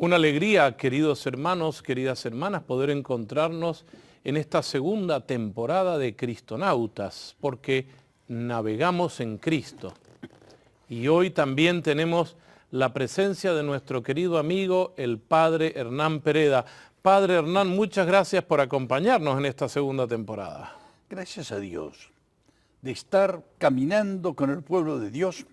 Una alegría, queridos hermanos, queridas hermanas, poder encontrarnos en esta segunda temporada de Cristonautas, porque navegamos en Cristo. Y hoy también tenemos la presencia de nuestro querido amigo, el Padre Hernán Pereda. Padre Hernán, muchas gracias por acompañarnos en esta segunda temporada. Gracias a Dios de estar caminando con el pueblo de Dios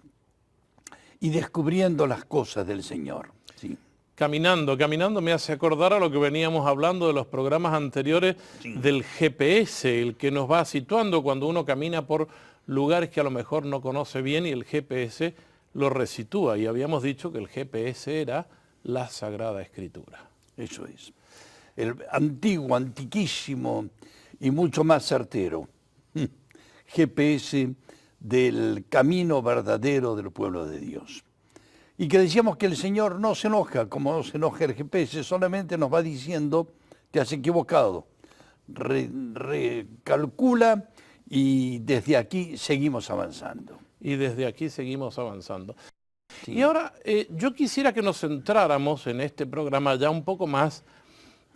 y descubriendo las cosas del Señor. Sí. Caminando me hace acordar a lo que veníamos hablando de los programas anteriores del GPS, el que nos va situando cuando uno camina por lugares que a lo mejor no conoce bien y el GPS lo resitúa. Y habíamos dicho que el GPS era la Sagrada Escritura. Eso es. El antiguo, antiquísimo y mucho más certero GPS del camino verdadero del pueblo de Dios. Y que decíamos que el Señor no se enoja, como no se enoja el GPS, solamente nos va diciendo, te has equivocado. Recalcula y desde aquí seguimos avanzando. Y desde aquí seguimos avanzando. Sí. Y ahora yo quisiera que nos centráramos en este programa ya un poco más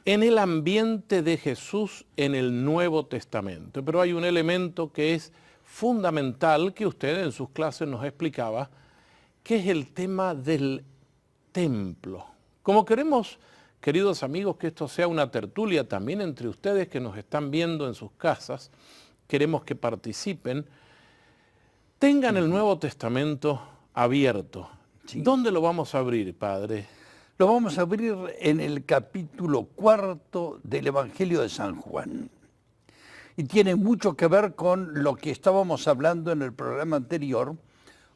en el ambiente de Jesús en el Nuevo Testamento. Pero hay un elemento que es fundamental que usted en sus clases nos explicaba, que es el tema del templo. Como queremos, queridos amigos, que esto sea una tertulia también entre ustedes que nos están viendo en sus casas, queremos que participen, tengan el Nuevo Testamento abierto. Sí. ¿Dónde lo vamos a abrir, Padre? Lo vamos a abrir en el capítulo 4 del Evangelio de San Juan. Y tiene mucho que ver con lo que estábamos hablando en el programa anterior,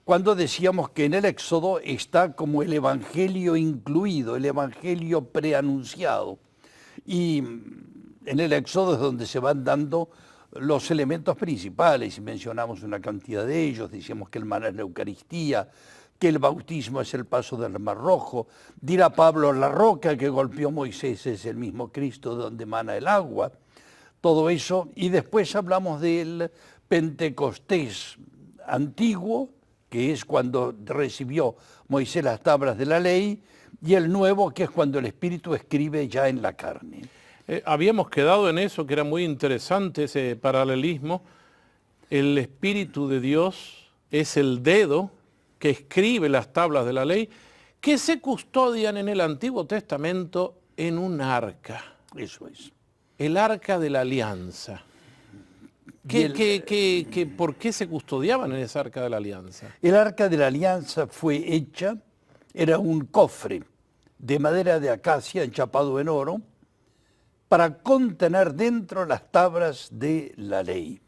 cuando decíamos que en el Éxodo está como el Evangelio incluido, el Evangelio preanunciado. Y en el Éxodo es donde se van dando los elementos principales, y mencionamos una cantidad de ellos, decíamos que el maná es la Eucaristía, que el bautismo es el paso del Mar Rojo. Dirá Pablo, la roca que golpeó Moisés es el mismo Cristo donde emana el agua. Todo eso, y después hablamos del Pentecostés antiguo, que es cuando recibió Moisés las tablas de la ley, y el nuevo, que es cuando el Espíritu escribe ya en la carne. Habíamos quedado en eso, que era muy interesante ese paralelismo. El Espíritu de Dios es el dedo que escribe las tablas de la ley, que se custodian en el Antiguo Testamento en un arca. Eso es. El arca de la alianza. ¿Por qué se custodiaban en esa arca de la alianza? El arca de la alianza fue hecha, era un cofre de madera de acacia enchapado en oro, para contener dentro las tablas de la ley.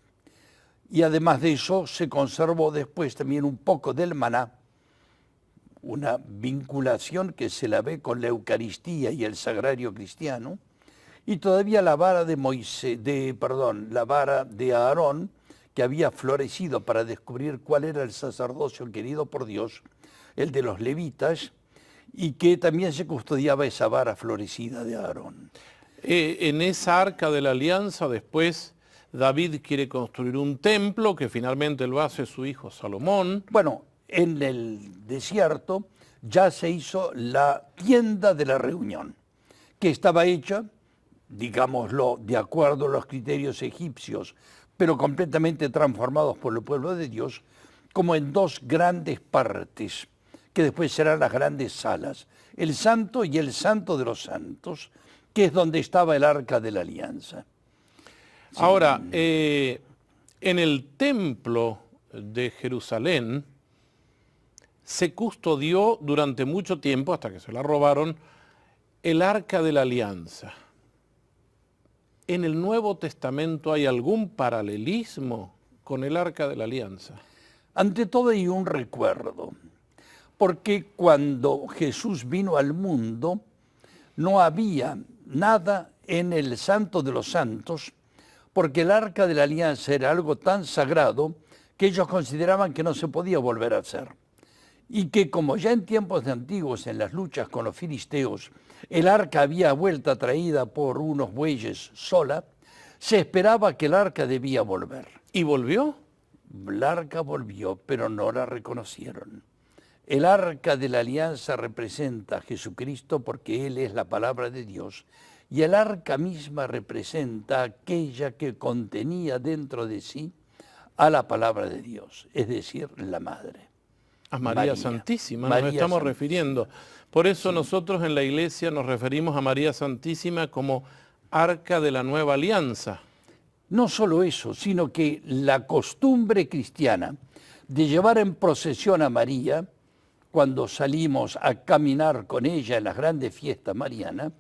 Y además de eso se conservó después también un poco del maná, una vinculación que se la ve con la Eucaristía y el sagrario cristiano, y todavía la vara la vara de Aarón, que había florecido para descubrir cuál era el sacerdocio querido por Dios, el de los levitas, y que también se custodiaba esa vara florecida de Aarón. En esa arca de la alianza después David quiere construir un templo que finalmente lo hace su hijo Salomón. Bueno, en el desierto ya se hizo la tienda de la reunión, que estaba hecha, digámoslo, de acuerdo a los criterios egipcios, pero completamente transformados por el pueblo de Dios, como en dos grandes partes, que después serán las grandes salas, el santo y el santo de los santos, que es donde estaba el arca de la alianza. Sí. Ahora, en el templo de Jerusalén se custodió durante mucho tiempo, hasta que se la robaron, el arca de la alianza. ¿En el Nuevo Testamento hay algún paralelismo con el arca de la alianza? Ante todo hay un recuerdo, porque cuando Jesús vino al mundo no había nada en el Santo de los Santos, porque el arca de la alianza era algo tan sagrado que ellos consideraban que no se podía volver a hacer. Y que como ya en tiempos de antiguos, en las luchas con los filisteos, el arca había vuelto traída por unos bueyes sola, se esperaba que el arca debía volver. ¿Y volvió? El arca volvió, pero no la reconocieron. El arca de la alianza representa a Jesucristo porque Él es la palabra de Dios. Y el arca misma representa aquella que contenía dentro de sí a la palabra de Dios, es decir, la madre. A María Santísima María nos estamos Santísima. refiriendo. Por eso nosotros en la iglesia nos referimos a María Santísima como arca de la nueva alianza. No solo eso, sino que la costumbre cristiana de llevar en procesión a María, cuando salimos a caminar con ella en las grandes fiestas marianas,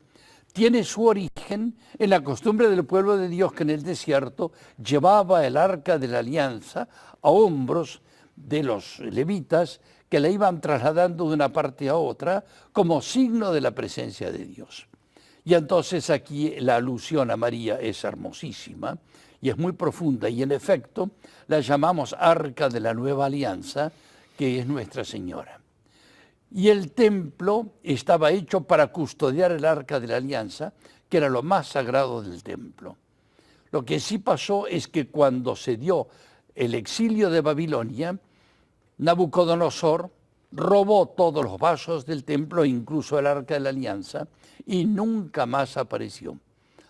tiene su origen en la costumbre del pueblo de Dios que en el desierto llevaba el arca de la alianza a hombros de los levitas que la iban trasladando de una parte a otra como signo de la presencia de Dios. Y entonces aquí la alusión a María es hermosísima y es muy profunda y en efecto la llamamos arca de la nueva alianza, que es Nuestra Señora. Y el templo estaba hecho para custodiar el arca de la alianza, que era lo más sagrado del templo. Lo que sí pasó es que cuando se dio el exilio de Babilonia, Nabucodonosor robó todos los vasos del templo, incluso el arca de la alianza, y nunca más apareció.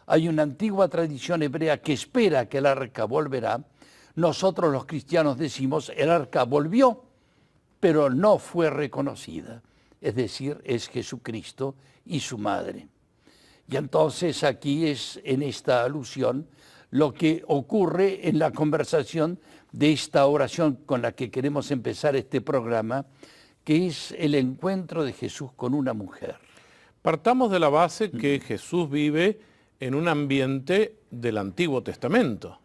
Hay una antigua tradición hebrea que espera que el arca volverá. Nosotros los cristianos decimos, el arca volvió, pero no fue reconocida. Es decir, es Jesucristo y su madre. Y entonces aquí es en esta alusión lo que ocurre en la conversación de esta oración con la que queremos empezar este programa, que es el encuentro de Jesús con una mujer. Partamos de la base que Jesús vive en un ambiente del Antiguo Testamento.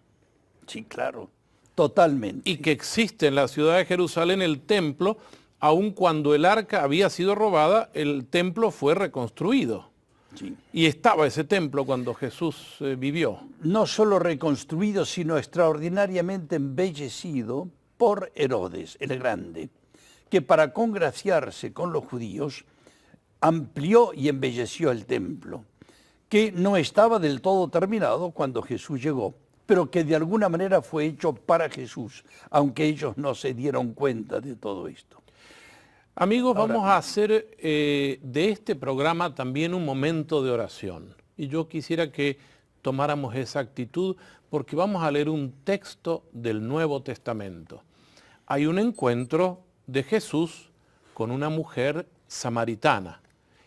Sí, claro, totalmente. Y que existe en la ciudad de Jerusalén el templo, aun cuando el arca había sido robada, el templo fue reconstruido. Sí. Y estaba ese templo cuando Jesús vivió. No solo reconstruido, sino extraordinariamente embellecido por Herodes el Grande, que para congraciarse con los judíos amplió y embelleció el templo, que no estaba del todo terminado cuando Jesús llegó, pero que de alguna manera fue hecho para Jesús, aunque ellos no se dieron cuenta de todo esto. Amigos, vamos a hacer de este programa también un momento de oración. Y yo quisiera que tomáramos esa actitud porque vamos a leer un texto del Nuevo Testamento. Hay un encuentro de Jesús con una mujer samaritana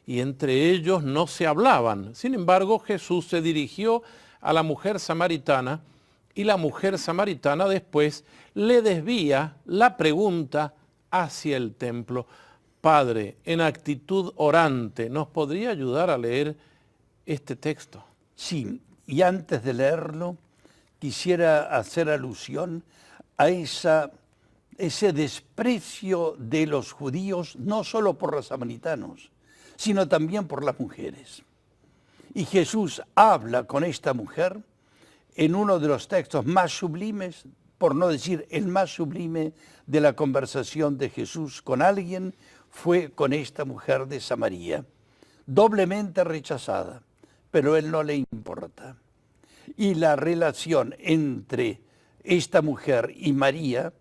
y entre ellos no se hablaban. Sin embargo, Jesús se dirigió a la mujer samaritana y la mujer samaritana después le desvía la pregunta hacia el templo. Padre, en actitud orante, ¿nos podría ayudar a leer este texto? Sí, y antes de leerlo, quisiera hacer alusión a ese desprecio de los judíos, no solo por los samaritanos, sino también por las mujeres. Y Jesús habla con esta mujer en uno de los textos más sublimes, por no decir el más sublime de la conversación de Jesús con alguien, fue con esta mujer de Samaria, doblemente rechazada, pero él no le importa. Y la relación entre esta mujer y María,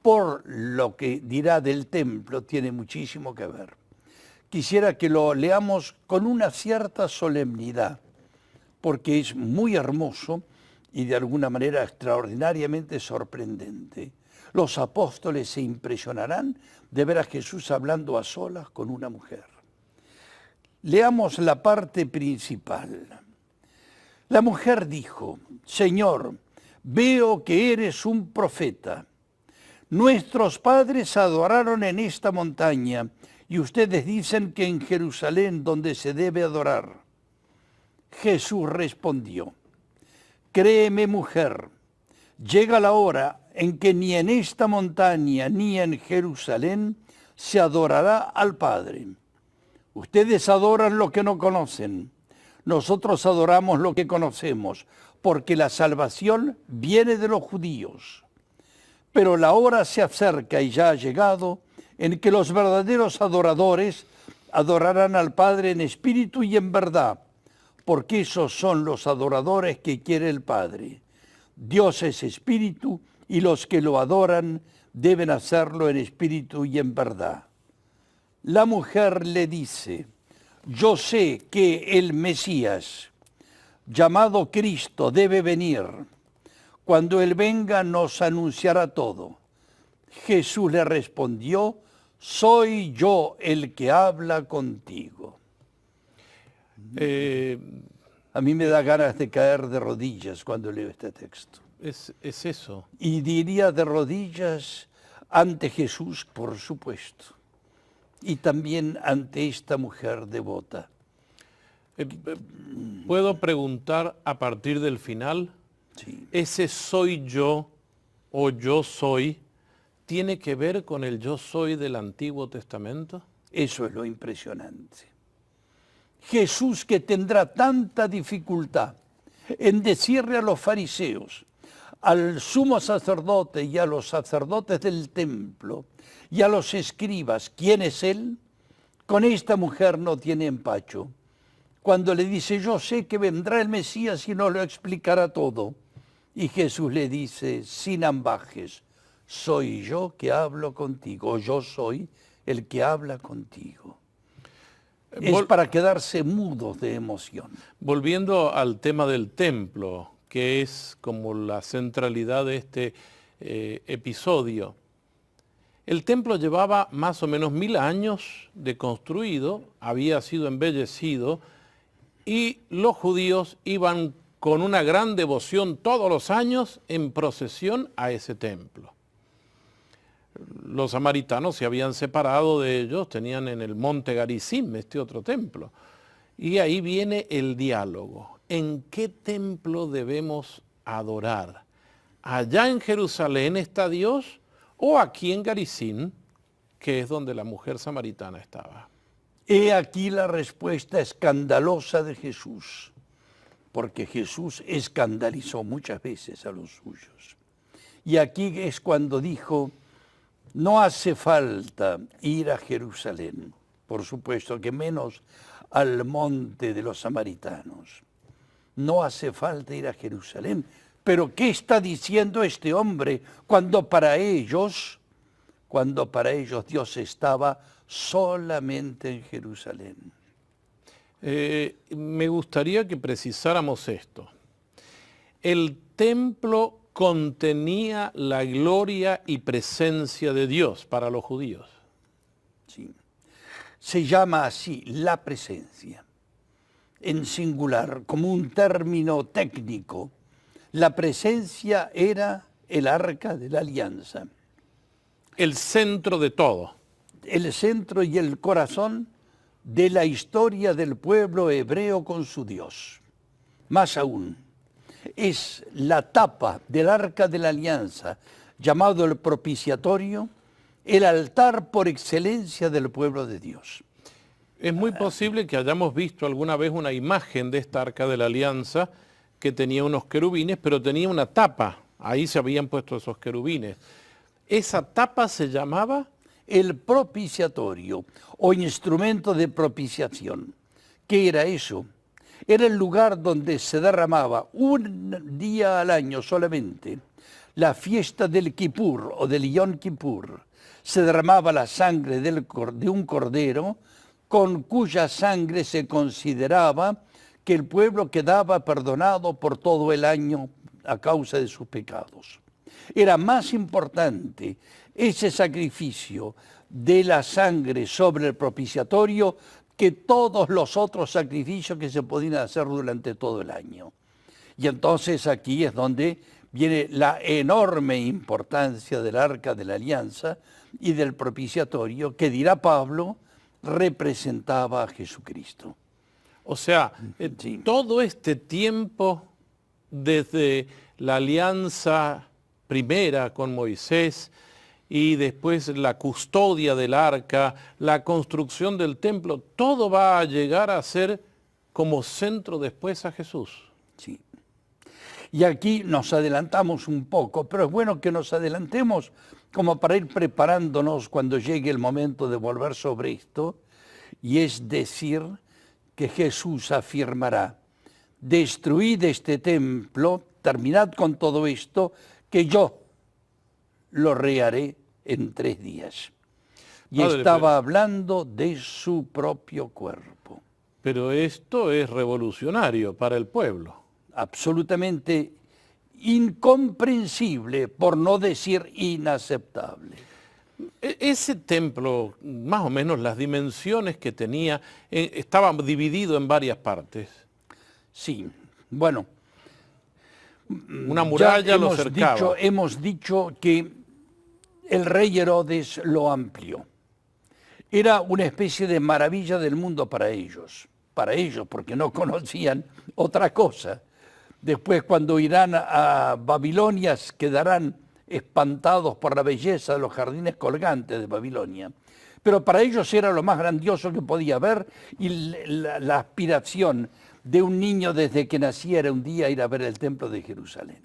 por lo que dirá del templo, tiene muchísimo que ver. Quisiera que lo leamos con una cierta solemnidad, porque es muy hermoso y de alguna manera extraordinariamente sorprendente. Los apóstoles se impresionarán de ver a Jesús hablando a solas con una mujer. Leamos la parte principal. La mujer dijo, Señor, veo que eres un profeta. Nuestros padres adoraron en esta montaña y ustedes dicen que en Jerusalén donde se debe adorar. Jesús respondió, créeme, mujer, llega la hora en que ni en esta montaña ni en Jerusalén se adorará al Padre. Ustedes adoran lo que no conocen. Nosotros adoramos lo que conocemos, porque la salvación viene de los judíos. Pero la hora se acerca y ya ha llegado en que los verdaderos adoradores adorarán al Padre en espíritu y en verdad, porque esos son los adoradores que quiere el Padre. Dios es espíritu y los que lo adoran deben hacerlo en espíritu y en verdad. La mujer le dice, yo sé que el Mesías, llamado Cristo, debe venir. Cuando Él venga nos anunciará todo. Jesús le respondió, soy yo el que habla contigo. A mí me da ganas de caer de rodillas cuando leo este texto. Es eso. Y diría de rodillas ante Jesús, por supuesto, y también ante esta mujer devota. ¿Puedo preguntar a partir del final? Sí. ¿Ese soy yo o yo soy tiene que ver con el yo soy del Antiguo Testamento? Eso es lo impresionante. Jesús, que tendrá tanta dificultad en decirle a los fariseos, al sumo sacerdote y a los sacerdotes del templo y a los escribas, ¿quién es Él? Con esta mujer no tiene empacho. Cuando le dice, yo sé que vendrá el Mesías y nos lo explicará todo. Y Jesús le dice, sin ambajes, soy yo que hablo contigo, o yo soy el que habla contigo. Es para quedarse mudos de emoción. Volviendo al tema del templo, que es como la centralidad de este episodio. El templo llevaba más o menos 1000 años de construido, había sido embellecido y los judíos iban con una gran devoción todos los años en procesión a ese templo. Los samaritanos se habían separado de ellos, tenían en el monte Garizim este otro templo. Y ahí viene el diálogo. ¿En qué templo debemos adorar? ¿Allá en Jerusalén está Dios o aquí en Garizim, que es donde la mujer samaritana estaba? He aquí la respuesta escandalosa de Jesús, porque Jesús escandalizó muchas veces a los suyos. Y aquí es cuando dijo, no hace falta ir a Jerusalén, por supuesto que menos al monte de los samaritanos. No hace falta ir a Jerusalén. Pero ¿qué está diciendo este hombre cuando para ellos Dios estaba solamente en Jerusalén? Me gustaría que precisáramos esto. El templo contenía la gloria y presencia de Dios para los judíos. Sí. Se llama así la presencia, en singular, como un término técnico. La presencia era el arca de la alianza. El centro de todo. El centro y el corazón de la historia del pueblo hebreo con su Dios. Más aún, es la tapa del arca de la alianza, llamado el propiciatorio, el altar por excelencia del pueblo de Dios. Es muy posible que hayamos visto alguna vez una imagen de esta arca de la alianza que tenía unos querubines, pero tenía una tapa. Ahí se habían puesto esos querubines. ¿Esa tapa se llamaba? El propiciatorio o instrumento de propiciación. ¿Qué era eso? Era el lugar donde se derramaba un día al año solamente la fiesta del Kippur o del Yom Kippur. Se derramaba la sangre de un cordero con cuya sangre se consideraba que el pueblo quedaba perdonado por todo el año a causa de sus pecados. Era más importante ese sacrificio de la sangre sobre el propiciatorio que todos los otros sacrificios que se podían hacer durante todo el año. Y entonces aquí es donde viene la enorme importancia del arca de la alianza y del propiciatorio que, dirá Pablo, representaba a Jesucristo. O sea, Sí. todo este tiempo, desde la alianza primera con Moisés y después la custodia del arca, la construcción del templo, todo va a llegar a ser como centro después a Jesús. Sí. Y aquí nos adelantamos un poco, pero es bueno que nos adelantemos como para ir preparándonos cuando llegue el momento de volver sobre esto, y es decir que Jesús afirmará, destruid este templo, terminad con todo esto, que yo lo reharé en 3 días. y Padre, estaba hablando de su propio cuerpo. pero esto es revolucionario para el pueblo. Absolutamente incomprensible, por no decir inaceptable. Ese templo, más o menos las dimensiones que tenía, estaba dividido en varias partes. Sí, bueno, Una muralla lo hemos cercaba. hemos dicho que el rey Herodes lo amplió. Era una especie de maravilla del mundo para ellos, porque no conocían otra cosa. Después, cuando irán a Babilonia, quedarán espantados por la belleza de los jardines colgantes de Babilonia. Pero para ellos era lo más grandioso que podía haber, y la aspiración de un niño desde que naciera un día ir a ver el templo de Jerusalén.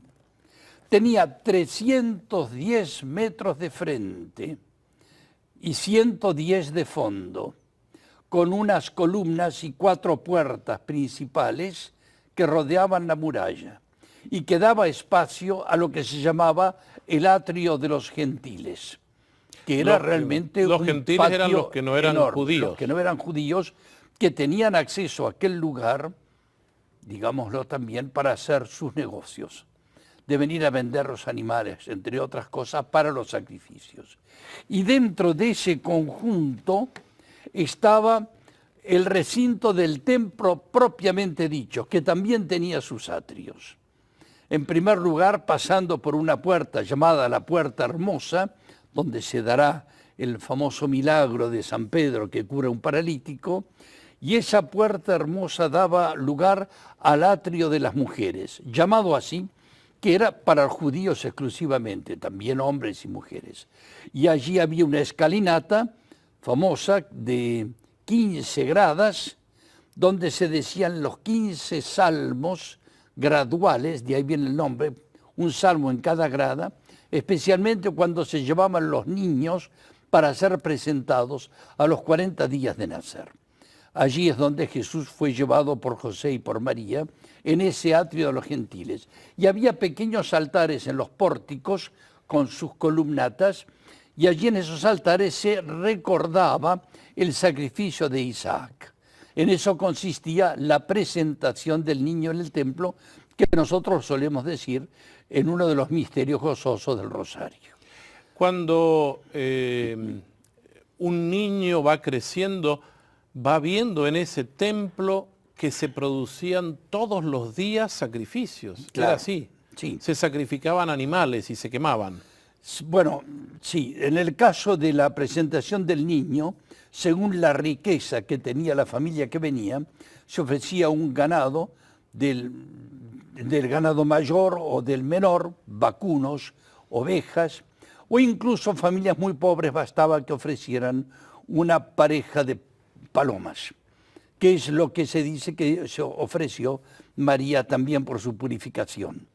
Tenía 310 metros de frente y 110 de fondo, con unas columnas y 4 puertas principales que rodeaban la muralla, y que daba espacio a lo que se llamaba el atrio de los gentiles, que era realmente los un gentiles patio eran los que no eran enorme, judíos. los que no eran judíos, que tenían acceso a aquel lugar, digámoslo también, para hacer sus negocios, de venir a vender los animales, entre otras cosas, para los sacrificios. Y dentro de ese conjunto estaba el recinto del templo propiamente dicho, que también tenía sus atrios. En primer lugar, pasando por una puerta llamada la Puerta Hermosa, donde se dará el famoso milagro de San Pedro que cura a un paralítico, y esa Puerta Hermosa daba lugar al atrio de las mujeres, llamado así, que era para judíos exclusivamente, también hombres y mujeres. Y allí había una escalinata famosa de 15 gradas, donde se decían los 15 salmos graduales, de ahí viene el nombre, un salmo en cada grada, especialmente cuando se llevaban los niños para ser presentados a los 40 días de nacer. Allí es donde Jesús fue llevado por José y por María, en ese atrio de los gentiles. Y había pequeños altares en los pórticos con sus columnatas, y allí en esos altares se recordaba el sacrificio de Isaac. En eso consistía la presentación del niño en el templo, que nosotros solemos decir en uno de los misterios gozosos del Rosario. Cuando un niño va creciendo, va viendo en ese templo que se producían todos los días sacrificios. Claro, era así. sí. Se sacrificaban animales y se quemaban. Bueno, sí, en el caso de la presentación del niño, según la riqueza que tenía la familia que venía, se ofrecía un ganado del ganado mayor o del menor, vacunos, ovejas, o incluso familias muy pobres bastaba que ofrecieran una pareja de palomas, que es lo que se dice que se ofreció María también por su purificación,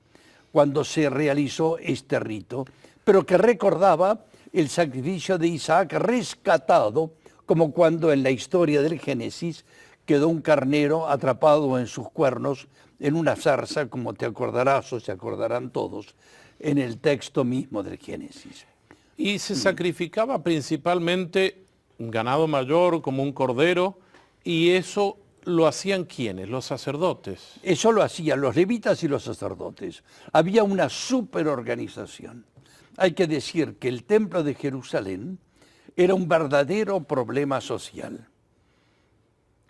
cuando se realizó este rito, pero que recordaba el sacrificio de Isaac rescatado, como cuando en la historia del Génesis quedó un carnero atrapado en sus cuernos en una zarza, como te acordarás o se acordarán todos, en el texto mismo del Génesis. Y se sacrificaba principalmente un ganado mayor, como un cordero, y eso lo hacían ¿quiénes? Los sacerdotes. Eso lo hacían los levitas y los sacerdotes. Había una superorganización. Hay que decir que el templo de Jerusalén era un verdadero problema social,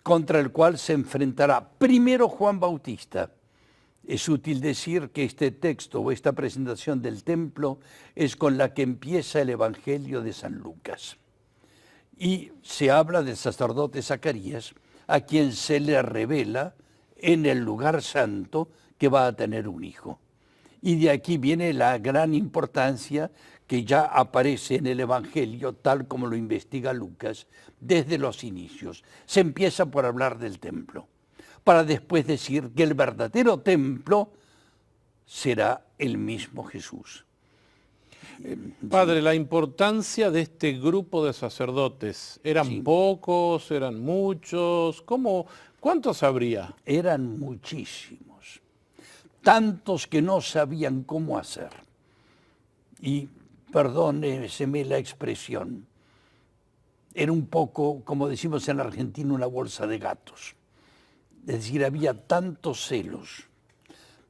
contra el cual se enfrentará primero Juan Bautista. Es útil decir que este texto o esta presentación del templo es con la que empieza el Evangelio de San Lucas. Y se habla del sacerdote Zacarías, a quien se le revela en el lugar santo que va a tener un hijo. Y de aquí viene la gran importancia que ya aparece en el Evangelio, tal como lo investiga Lucas, desde los inicios. Se empieza por hablar del templo, para después decir que el verdadero templo será el mismo Jesús. Padre, la importancia de este grupo de sacerdotes, ¿eran Sí. pocos, eran muchos? ¿Cuántos habría? Eran muchísimos, tantos que no sabían cómo hacer. Y perdóneseme la expresión, era un poco, como decimos en Argentina, una bolsa de gatos. Es decir, había tantos celos,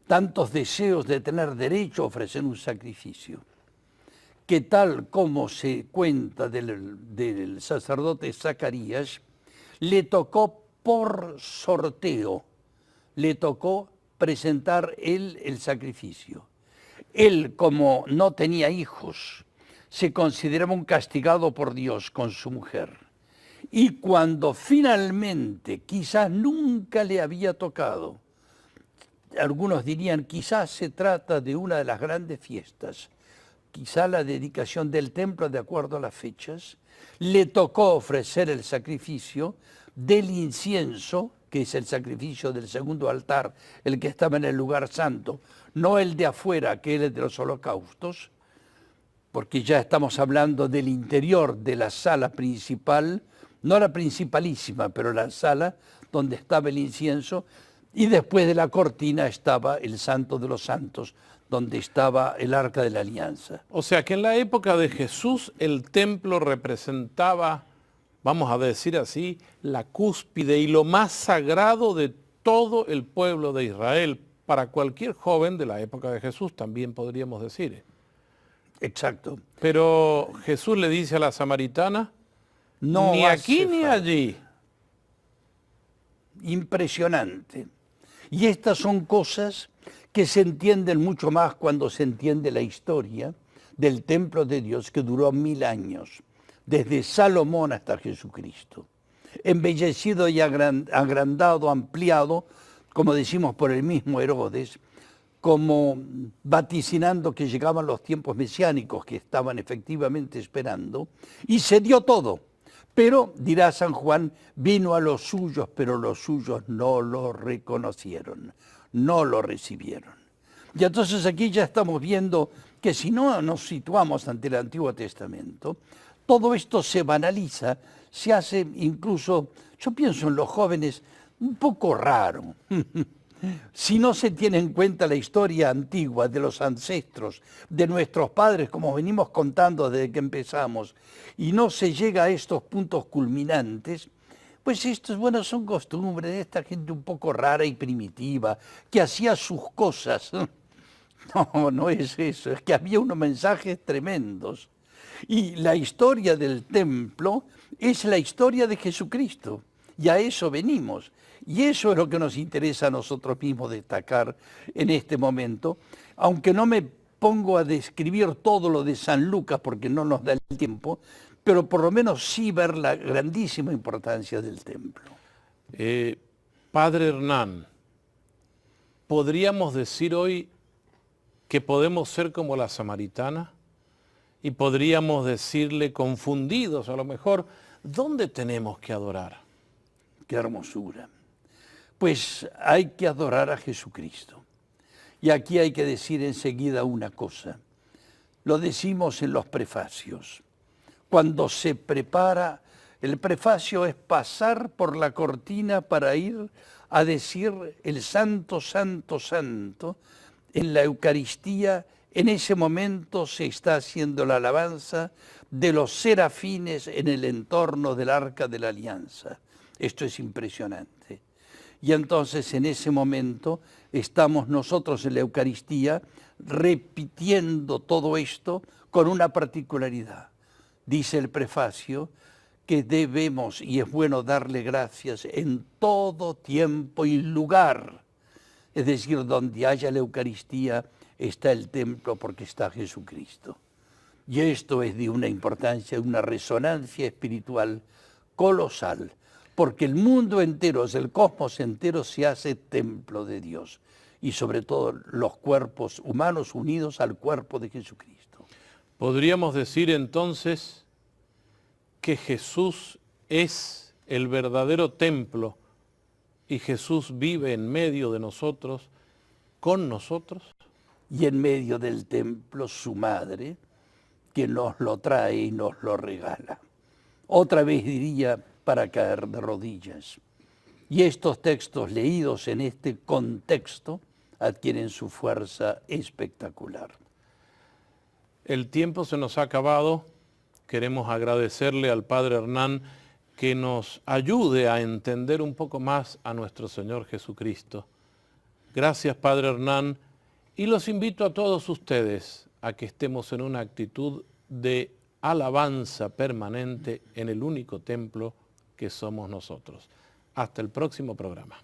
tantos deseos de tener derecho a ofrecer un sacrificio, que tal como se cuenta del sacerdote Zacarías, le tocó por sorteo, le tocó presentar él el sacrificio. Él, como no tenía hijos, se consideraba un castigado por Dios con su mujer. Y cuando finalmente, quizás nunca le había tocado, algunos dirían quizás se trata de una de las grandes fiestas, quizá la dedicación del templo de acuerdo a las fechas, le tocó ofrecer el sacrificio del incienso, que es el sacrificio del segundo altar, el que estaba en el lugar santo, no el de afuera, que es el de los holocaustos, porque ya estamos hablando del interior de la sala principal, no la principalísima, pero la sala donde estaba el incienso, y después de la cortina estaba el Santo de los Santos, donde estaba el Arca de la Alianza. O sea que en la época de Jesús el templo representaba, vamos a decir así, la cúspide y lo más sagrado de todo el pueblo de Israel. Para cualquier joven de la época de Jesús también podríamos decir. Exacto. Pero Jesús le dice a la samaritana, No ni aquí hace ni falta. allí. Impresionante. Y estas son cosas que se entienden mucho más cuando se entiende la historia del templo de Dios, que duró 1000 años, desde Salomón hasta Jesucristo. Embellecido y agrandado, ampliado, como decimos por el mismo Herodes, como vaticinando que llegaban los tiempos mesiánicos que estaban efectivamente esperando, y se dio todo. Pero, dirá San Juan, vino a los suyos, pero los suyos no lo reconocieron, no lo recibieron. Y entonces aquí ya estamos viendo que si no nos situamos ante el Antiguo Testamento, todo esto se banaliza, se hace incluso, yo pienso en los jóvenes, un poco raro. Si no se tiene en cuenta la historia antigua de los ancestros, de nuestros padres, como venimos contando desde que empezamos, y no se llega a estos puntos culminantes, pues estos, bueno, son costumbres de esta gente un poco rara y primitiva, que hacía sus cosas. No, no es eso, es que había unos mensajes tremendos. Y la historia del templo es la historia de Jesucristo, y a eso venimos. Y eso es lo que nos interesa a nosotros mismos destacar en este momento, aunque no me pongo a describir todo lo de San Lucas porque no nos da el tiempo, pero por lo menos sí ver la grandísima importancia del templo. Padre Hernán, ¿podríamos decir hoy que podemos ser como la samaritana? Y podríamos decirle confundidos a lo mejor, ¿dónde tenemos que adorar? ¡Qué hermosura! Pues hay que adorar a Jesucristo. Y aquí hay que decir enseguida una cosa. Lo decimos en los prefacios. Cuando se prepara, el prefacio es pasar por la cortina para ir a decir el Santo, Santo, Santo. En la Eucaristía, en ese momento se está haciendo la alabanza de los serafines en el entorno del Arca de la Alianza. Esto es impresionante. Y entonces en ese momento estamos nosotros en la Eucaristía repitiendo todo esto con una particularidad. Dice el prefacio que debemos, y es bueno darle gracias en todo tiempo y lugar. Es decir, donde haya la Eucaristía está el templo porque está Jesucristo. Y esto es de una importancia, de una resonancia espiritual colosal, porque el mundo entero, el cosmos entero se hace templo de Dios, y sobre todo los cuerpos humanos unidos al cuerpo de Jesucristo. Podríamos decir entonces que Jesús es el verdadero templo y Jesús vive en medio de nosotros, con nosotros. Y en medio del templo su madre, que nos lo trae y nos lo regala. Otra vez diría, para caer de rodillas. Y estos textos leídos en este contexto adquieren su fuerza espectacular. El tiempo se nos ha acabado. queremos agradecerle al Padre Hernán que nos ayude a entender un poco más a nuestro Señor Jesucristo. Gracias, Padre Hernán, y los invito a todos ustedes a que estemos en una actitud de alabanza permanente en el único templo que somos nosotros. Hasta el próximo programa.